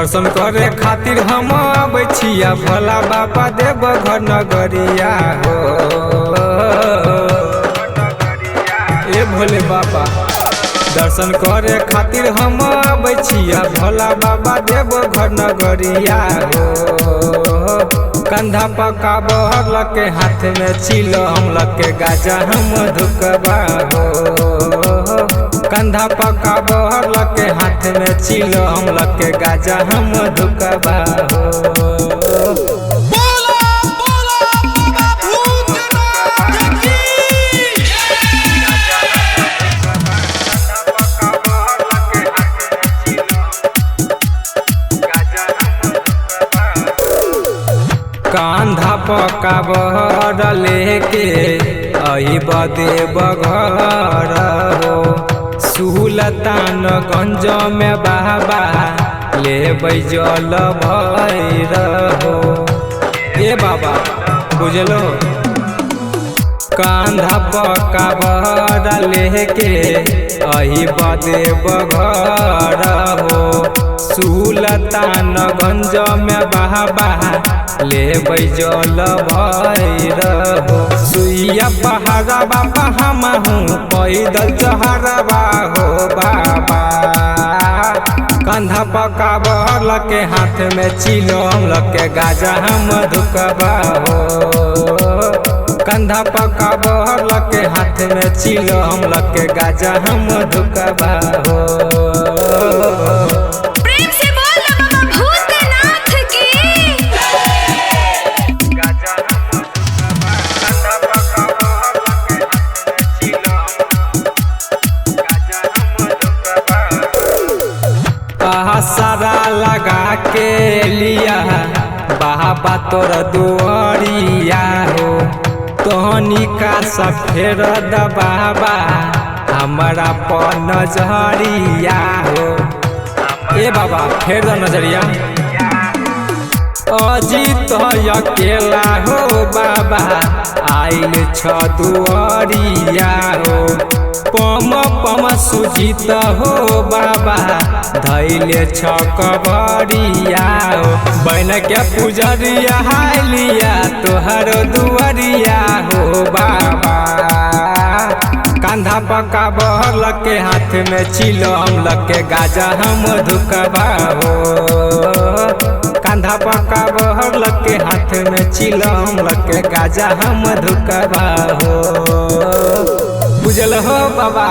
दर्शन करे खातिर हम आबै छिया भोला बाबा देव घर नगरिया हो। ए भोले बाबा दर्शन करे खातिर हम आबै छिया भोला बाबा देव घर नगरिया हो। कंधा पकाबर लके हाथ में चिलो हम लके गाजा हम धुकबा हो। कंधा पकाबर लके हाथ में चिलो हम लके गाजा हम धुकबा हो। कांधा पकाबर लेके अइब देव घर हो। सुल्तानगंज में बाबा लेबै जल भैर हो। ए बाबा बुझलो कांधा पकाबर लेके अइब देव घर हो। सुल्तानगंज में बाबा लेबै जल भैर हो। सुइया पहाड़बा हमहूँ पैदल चढ़बा हो बाबा। कंधा पकाबर लके हाथ में चिलम लके गाजा हम धुकबा हो। कंधा पकाबर लके हाथ में चिलम लके गाजा हम धुकबा हो। सारा लगा के लिया बाबा तोर दुआरिया हो। तोहनी का सफेर बाबा हमारा पर नजरिया हो। ए बाबा फेर नजरिया अजीत अकेला हो बाबा आइल छ दुआरिया हो। पम पम सुजीत हो बाबा धैले छ कबरिया हो। बन के पुजरिया हालिया तोहर दुआरिया हो बाबा। कंधा पकाबर लके हाथ में चिलम लके गाजा हम धुकबा हो। कंधा पकाबर लके हाथ में चिलम लके गाजा हम धुकबा हो। बुझल हो बाबा।